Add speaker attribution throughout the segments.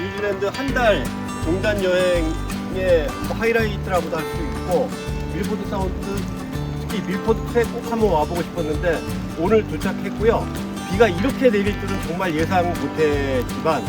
Speaker 1: 뉴질랜드 한 달 종단 여행의 하이라이트라고도 할 수 있고, 밀포드 사운드, 특히 밀포드 트랙 꼭 한번 와보고 싶었는데 오늘 도착했고요. 비가 이렇게 내릴 줄은 정말 예상 못했지만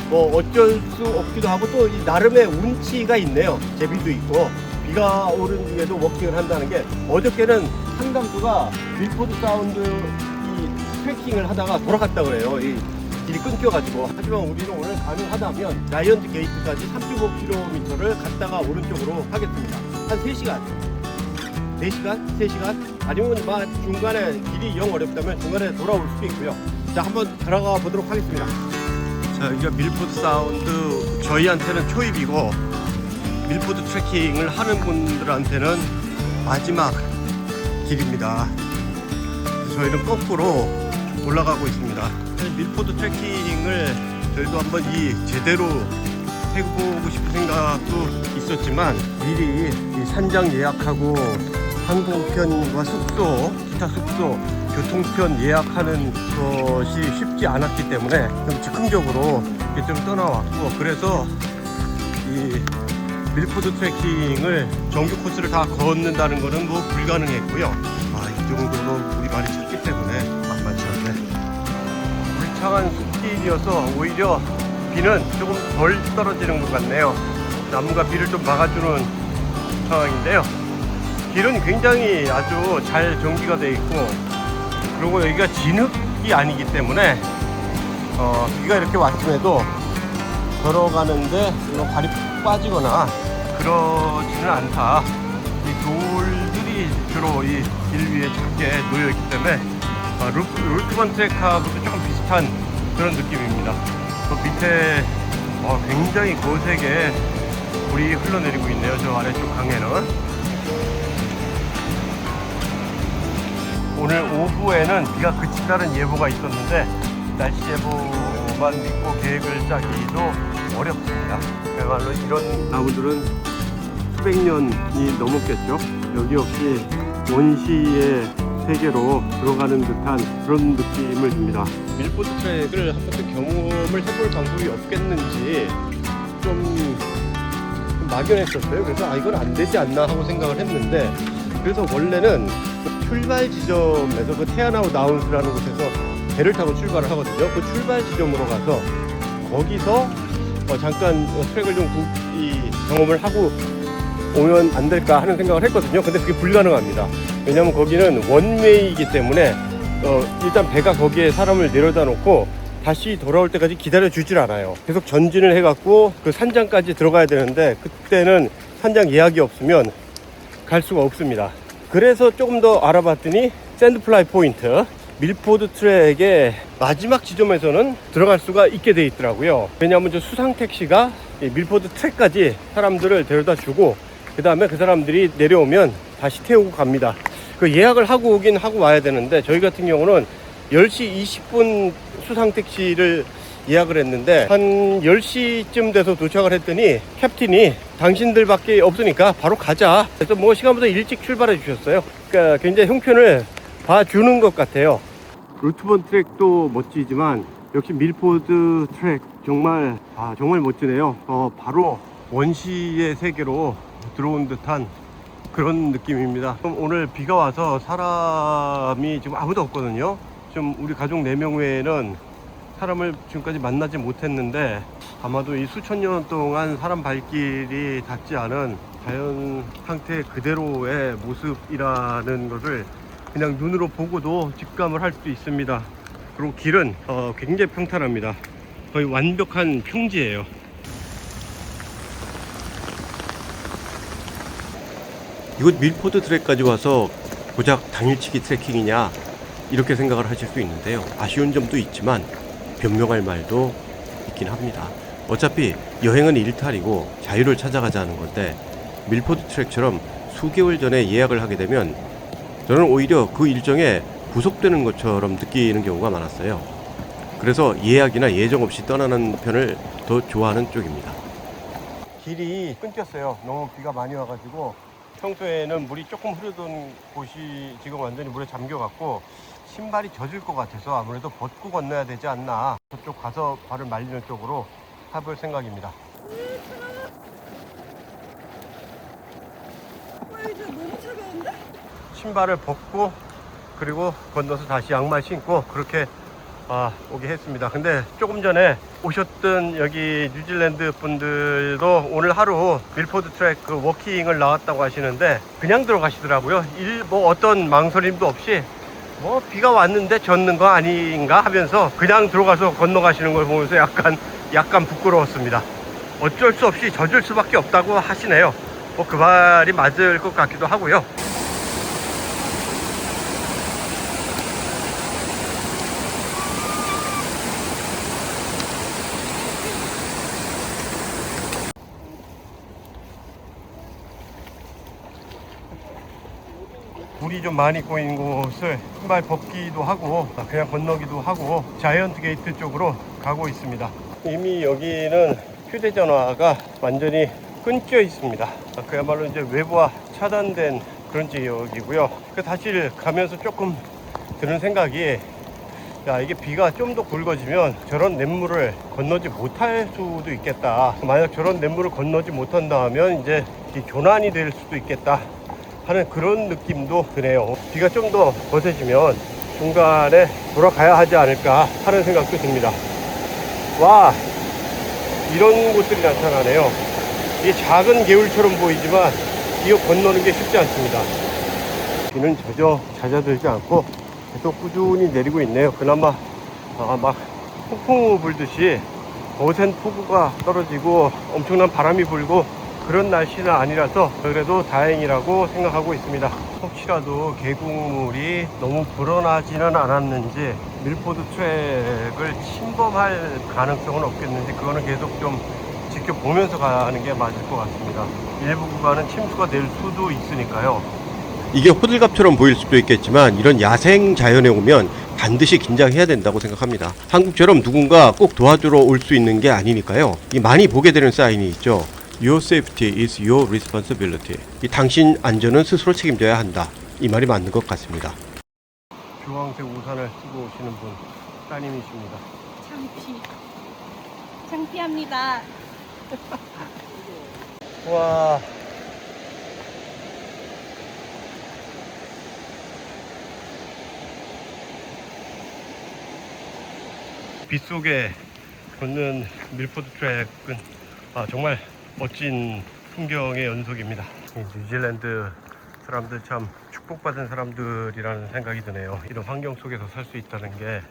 Speaker 1: 뭐 어쩔 수 없기도 하고, 또 이 나름의 운치가 있네요. 제비도 있고. 비가 오른 중에도 워킹을 한다는 게, 어저께는 한 강수가 밀포드 사운드 이 트레킹을 하다가 돌아갔다 그래요. 이 길이 끊겨가지고. 하지만 우리는 오늘 가능하다면 자이언트 게이트까지 35km를 갔다가 오른쪽으로 하겠습니다. 한 3시간 4시간? 3시간? 아니면 막 중간에 길이 영 어렵다면 중간에 돌아올 수도 있고요. 자, 한번 들어가 보도록 하겠습니다. 자, 여기가 밀포드 사운드, 저희한테는 초입이고 밀포드 트레킹을 하는 분들한테는 마지막 길입니다. 저희는 거꾸로 올라가고 있습니다. 밀포드 트레킹을 저희도 한번 제대로 해보고 싶은 생각도 있었지만, 미리 이 산장 예약하고 항공편과 숙소, 기타 숙소, 교통편 예약하는 것이 쉽지 않았기 때문에 좀 즉흥적으로 좀 떠나왔고, 그래서 이 밀포드 트레킹을 정규 코스를 다 걷는다는 것은 뭐 불가능했고요. 이 정도로 우리 말이 찼기 때문에 만만치 않네. 울창한 숲길이어서 오히려 비는 조금 덜 떨어지는 것 같네요. 나무가 비를 좀 막아주는 상황인데요. 길은 굉장히 아주 잘 정비가 되어 있고, 그리고 여기가 진흙이 아니기 때문에 비가 이렇게 왔음에도 걸어가는데 이런 발이 푹 빠지거나 그러지는 않다. 이 돌들이 주로 이 길 위에 작게 놓여 있기 때문에 롤트번 트랙하고도 조금 비슷한 그런 느낌입니다. 그 밑에 굉장히 거세게 물이 흘러내리고 있네요. 저 아래쪽 강에는. 오늘 오후에는 비가 그친다는 예보가 있었는데 날씨 예보만 믿고 계획을 짜기도 어렵습니다. 그야말로 이런 나무들은 수백 년이 넘었겠죠. 여기 역시 원시의 세계로 들어가는 듯한 그런 느낌을 줍니다. 밀포드 트랙을 한 번쯤 경험을 해볼 방법이 없겠는지 좀 막연했었어요. 그래서 이건 안 되지 않나 하고 생각을 했는데, 그래서 원래는 출발 지점에서 그 태안하우 다운스라는 곳에서 배를 타고 출발을 하거든요. 그 출발 지점으로 가서 거기서 잠깐 트랙을 좀 경험을 하고 오면 안 될까 하는 생각을 했거든요. 근데 그게 불가능합니다. 왜냐면 거기는 원웨이이기 때문에 일단 배가 거기에 사람을 내려다 놓고 다시 돌아올 때까지 기다려 주질 않아요. 계속 전진을 해갖고 그 산장까지 들어가야 되는데, 그때는 산장 예약이 없으면 갈 수가 없습니다. 그래서 조금 더 알아봤더니 샌드플라이 포인트, 밀포드 트랙의 마지막 지점에서는 들어갈 수가 있게 돼 있더라고요. 왜냐하면 저 수상 택시가 밀포드 트랙까지 사람들을 데려다 주고, 그 다음에 그 사람들이 내려오면 다시 태우고 갑니다. 그 예약을 하고 오긴 하고 와야 되는데, 저희 같은 경우는 10시 20분 수상 택시를 예약을 했는데 한 10시쯤 돼서 도착을 했더니 캡틴이 당신들밖에 없으니까 바로 가자. 그래서 뭐 시간보다 일찍 출발해 주셨어요. 그러니까 굉장히 형편을 봐주는 것 같아요. 루트번 트랙도 멋지지만 역시 밀포드 트랙 정말 정말 멋지네요. 바로 원시의 세계로 들어온 듯한 그런 느낌입니다. 오늘 비가 와서 사람이 지금 아무도 없거든요. 좀 우리 가족 4명 외에는 사람을 지금까지 만나지 못했는데, 아마도 이 수천 년 동안 사람 발길이 닿지 않은 자연 상태 그대로의 모습이라는 것을 그냥 눈으로 보고도 직감을 할 수 있습니다. 그리고 길은 굉장히 평탄합니다. 거의 완벽한 평지예요. 이곳 밀포드 트랙까지 와서 고작 당일치기 트레킹이냐 이렇게 생각을 하실 수 있는데요. 아쉬운 점도 있지만 변명할 말도 있긴 합니다. 어차피 여행은 일탈이고 자유를 찾아가자는 건데, 밀포드 트랙처럼 수개월 전에 예약을 하게 되면 저는 오히려 그 일정에 구속되는 것처럼 느끼는 경우가 많았어요. 그래서 예약이나 예정 없이 떠나는 편을 더 좋아하는 쪽입니다. 길이 끊겼어요. 너무 비가 많이 와가지고 평소에는 물이 조금 흐르던 곳이 지금 완전히 물에 잠겨갖고 신발이 젖을 것 같아서 아무래도 벗고 건너야 되지 않나, 저쪽 가서 발을 말리는 쪽으로 타볼 생각입니다.
Speaker 2: 이제 너무 차가운데?
Speaker 1: 신발을 벗고 그리고 건너서 다시 양말 신고 그렇게 오게 했습니다. 근데 조금 전에 오셨던 여기 뉴질랜드 분들도 오늘 하루 밀포드 트랙 그 워킹을 나왔다고 하시는데 그냥 들어가시더라고요. 뭐 어떤 망설임도 없이 뭐 비가 왔는데 젖는 거 아닌가 하면서 그냥 들어가서 건너가시는 걸 보면서 약간 부끄러웠습니다. 어쩔 수 없이 젖을 수밖에 없다고 하시네요. 뭐 그 말이 맞을 것 같기도 하고요. 물이 좀 많이 꼬인 곳을 신발 벗기도 하고 그냥 건너기도 하고 자이언트 게이트 쪽으로 가고 있습니다. 이미 여기는 휴대전화가 완전히 끊겨 있습니다. 그야말로 이제 외부와 차단된 그런 지역이고요. 사실 가면서 조금 드는 생각이 이게 비가 좀 더 굵어지면 저런 냇물을 건너지 못할 수도 있겠다. 만약 저런 냇물을 건너지 못한다면 이제 조난이 될 수도 있겠다 하는 그런 느낌도 드네요. 비가 좀 더 거세지면 중간에 돌아가야 하지 않을까 하는 생각도 듭니다. 와, 이런 곳들이 나타나네요. 이게 작은 개울처럼 보이지만 이거 건너는 게 쉽지 않습니다. 비는 잦아들지 않고 계속 꾸준히 내리고 있네요. 그나마 막 폭풍우 불듯이 거센 폭우가 떨어지고 엄청난 바람이 불고 그런 날씨는 아니라서 그래도 다행이라고 생각하고 있습니다. 혹시라도 계곡물이 너무 불어나지는 않았는지 밀포드 트랙을 침범할 가능성은 없겠는지 그거는 계속 좀 지켜보면서 가는 게 맞을 것 같습니다. 일부 구간은 침수가 될 수도 있으니까요.
Speaker 3: 이게 호들갑처럼 보일 수도 있겠지만 이런 야생 자연에 오면 반드시 긴장해야 된다고 생각합니다. 한국처럼 누군가 꼭 도와주러 올 수 있는 게 아니니까요. 많이 보게 되는 사인이 있죠. Your safety is your responsibility. 당신 안전은 스스로 책임져야 한다. 이 말이 맞는 것 같습니다.
Speaker 1: 주황색 우산을 쓰고 오시는 분 따님이십니다.
Speaker 2: 창피합니다.
Speaker 1: 와, 빗속에 걷는 밀포드 트랙은 정말 멋진 풍경의 연속입니다. 뉴질랜드 사람들 참 축복받은 사람들이라는 생각이 드네요. 이런 환경 속에서 살 수 있다는 게,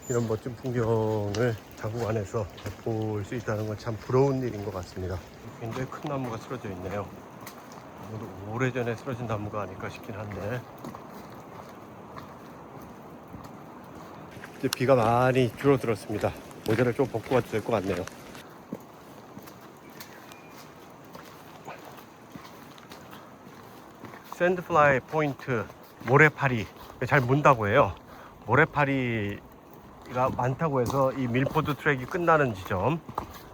Speaker 1: 이런 멋진 풍경을 자국 안에서 볼 수 있다는 건 참 부러운 일인 것 같습니다. 굉장히 큰 나무가 쓰러져 있네요. 오래전에 쓰러진 나무가 아닐까 싶긴 한데, 이제 비가 많이 줄어들었습니다. 모자를 좀 벗고 가도 될 것 같네요. 샌드플라이 포인트, 모래파리, 잘 문다고 해요. 모래파리가 많다고 해서 이 밀포드 트랙이 끝나는 지점,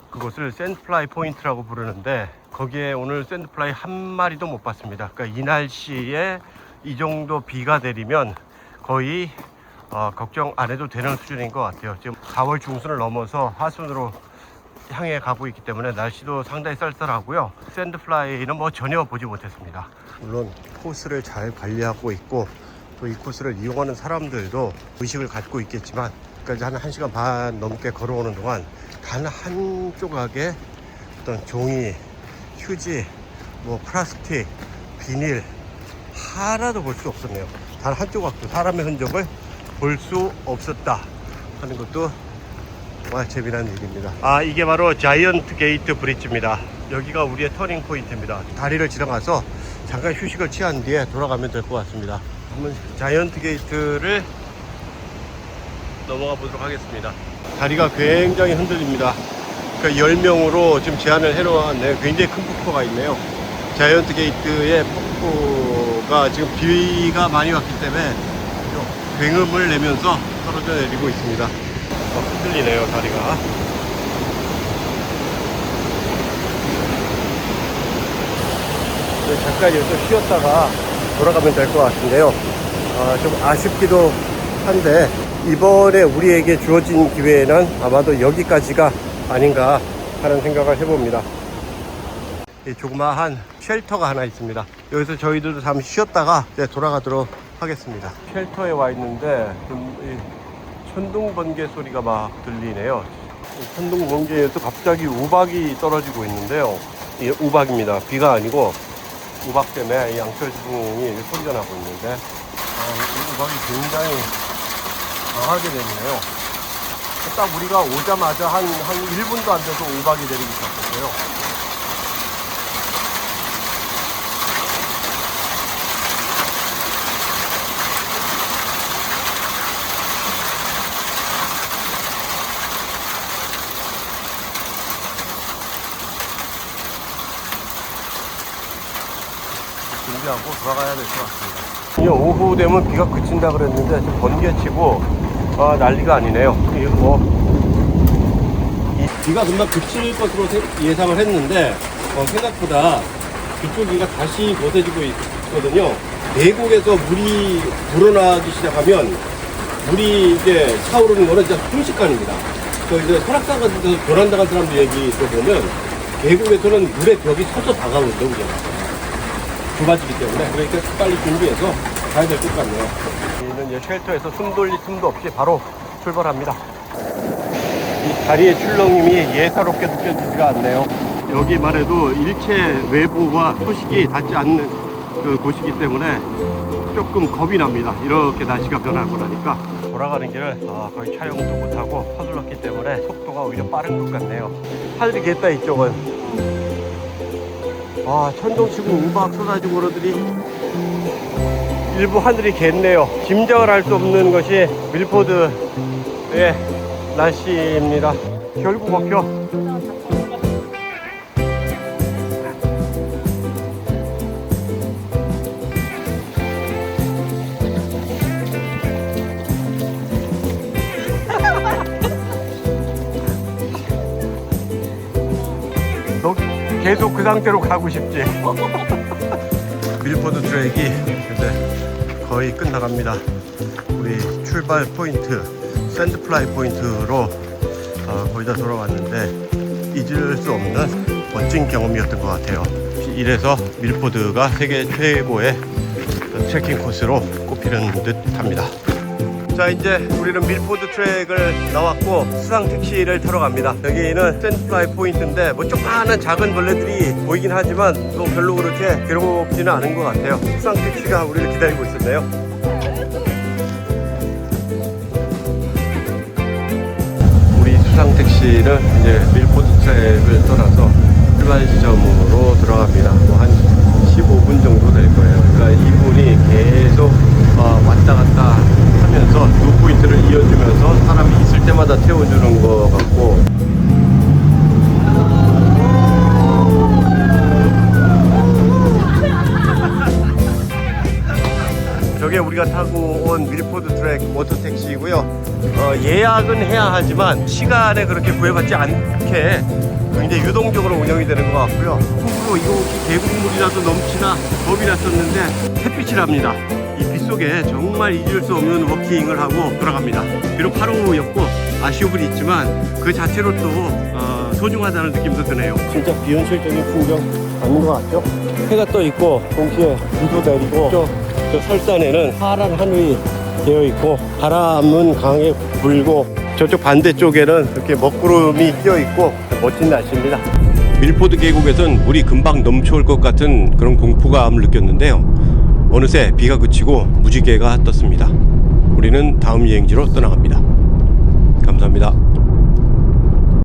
Speaker 1: 그곳을 샌드플라이 포인트라고 부르는데, 거기에 오늘 샌드플라이 한 마리도 못 봤습니다. 그러니까 이 날씨에 이 정도 비가 내리면 거의 걱정 안 해도 되는 수준인 것 같아요. 지금 4월 중순을 넘어서 하순으로 향해 가고 있기 때문에 날씨도 상당히 쌀쌀하고요. 샌드플라이는 뭐 전혀 보지 못했습니다. 물론 코스를 잘 관리하고 있고 또 이 코스를 이용하는 사람들도 의식을 갖고 있겠지만, 그까지 한 1시간 반 넘게 걸어오는 동안 단 한 조각의 어떤 종이, 휴지, 뭐 플라스틱, 비닐 하나도 볼 수 없었네요. 단 한 조각도 사람의 흔적을 볼 수 없었다 하는 것도 정말 재미난 일입니다. 이게 바로 자이언트 게이트 브릿지입니다. 여기가 우리의 터닝 포인트입니다. 다리를 지나가서 잠깐 휴식을 취한 뒤에 돌아가면 될 것 같습니다. 한번 자이언트 게이트를 넘어가 보도록 하겠습니다. 다리가 굉장히 흔들립니다. 그러니까 10명으로 지금 제한을 해놓았네요. 굉장히 큰 폭포가 있네요. 자이언트 게이트의 폭포가 지금 비가 많이 왔기 때문에 굉음을 내면서 떨어져 내리고 있습니다. 흔들리네요, 다리가. 잠깐 여기서 쉬었다가 돌아가면 될 것 같은데요. 좀 아쉽기도 한데, 이번에 우리에게 주어진 기회는 아마도 여기까지가 아닌가 하는 생각을 해봅니다. 이 조그마한 쉘터가 하나 있습니다. 여기서 저희들도 잠시 쉬었다가 이제 돌아가도록 하겠습니다. 쉘터에 와 있는데 이 천둥 번개 소리가 막 들리네요. 이 천둥 번개에서 갑자기 우박이 떨어지고 있는데요. 이 우박입니다. 비가 아니고 우박 때문에 이 양철 지붕이 소리가 나고 있는데 이 우박이 굉장히 강하게 되네요. 딱 우리가 오자마자 한 1분도 안 돼서 우박이 내리기 시작했어요. 준비하고 돌아가야 될 것 같습니다. 이 오후 되면 비가 그친다 그랬는데 지금 번개치고 난리가 아니네요. 이 비가 금방 그칠 것으로 예상을 했는데 생각보다 그쪽이가 다시 거세지고 있거든요. 계곡에서 물이 불어나기 시작하면 물이 이제 차오르는 거는 진짜 순식간입니다. 이제 설악산 같은 데서 도난당한 사람들 얘기 들어보면 계곡에서는 물의 벽이 서서 다가오는데 그죠? 좁아지기 때문에 그러니까 빨리 준비해서 가야 될 것 같네요. 저희는 이제 쉘터에서 숨 돌릴 틈도 없이 바로 출발합니다. 이 다리의 출렁임이 예사롭게 느껴지지가 않네요. 여기만 해도 일체 외부와 소식이 닿지 않는 그 곳이기 때문에 조금 겁이 납니다. 이렇게 날씨가 변하고 나니까 돌아가는 길을 거의 촬영도 못하고 서둘렀기 때문에 속도가 오히려 빠른 것 같네요. 하늘이 겠다 이쪽은. 천둥치고 우박 쏟아지고 그러더니 일부 하늘이 겠네요. 짐작을 할 수 없는 것이 밀포드의 날씨입니다. 결국 먹혀. 너 계속 그 상태로 가고 싶지? 밀포드 트랙이 이제 거의 끝나갑니다. 우리 출발 포인트 샌드플라이 포인트로 거의 다 돌아왔는데 잊을 수 없는 멋진 경험이었던 것 같아요. 이래서 밀포드가 세계 최고의 트레킹 코스로 꼽히는 듯 합니다. 자, 이제 우리는 밀포드 트랙을 나왔고 수상 택시를 타러 갑니다. 여기는 샌드플라이 포인트인데 뭐 조그마한 작은 벌레들이 보이긴 하지만 또 별로 그렇게 괴롭지는 않은 것 같아요. 수상 택시가 우리를 기다리고 있었네요. 우리 수상 택시는 이제 밀포드 트랙을 떠나서 출발 지점으로 들어갑니다. 뭐 한 15분 정도 될 거예요. 그러니까 이분이 계속 왔다 갔다 하면서 두 포인트를 이어주면서 사람이 있을 때마다 태워주는 것 같고, 저게 우리가 타고 온 밀포드 트랙 모터택시이고요. 예약은 해야 하지만 시간에 그렇게 구애받지 않게 굉장히 유동적으로 운영이 되는 것 같고요. 호수로 이곳이 계곡물이라도 넘치나 겁이 났었는데 햇빛이 납니다. 이 빗속에 정말 잊을 수 없는 워킹을 하고 돌아갑니다. 비록 하루였고 아쉬움은 있지만 그 자체로 또 소중하다는 느낌도 드네요. 진짜 비현실적인 풍경 아닌 것 같죠? 해가 떠 있고 동시에 비도 내리고 저 설산에는 파란 하늘이 되어 있고 바람은 강하게 불고 저쪽 반대쪽에는 이렇게 먹구름이 끼어 있고 멋진 날씨입니다. 밀포드 계곡에선 물이 금방 넘쳐올 것 같은 그런 공포감을 느꼈는데요. 어느새 비가 그치고 무지개가 떴습니다. 우리는 다음 여행지로 떠나갑니다. 감사합니다.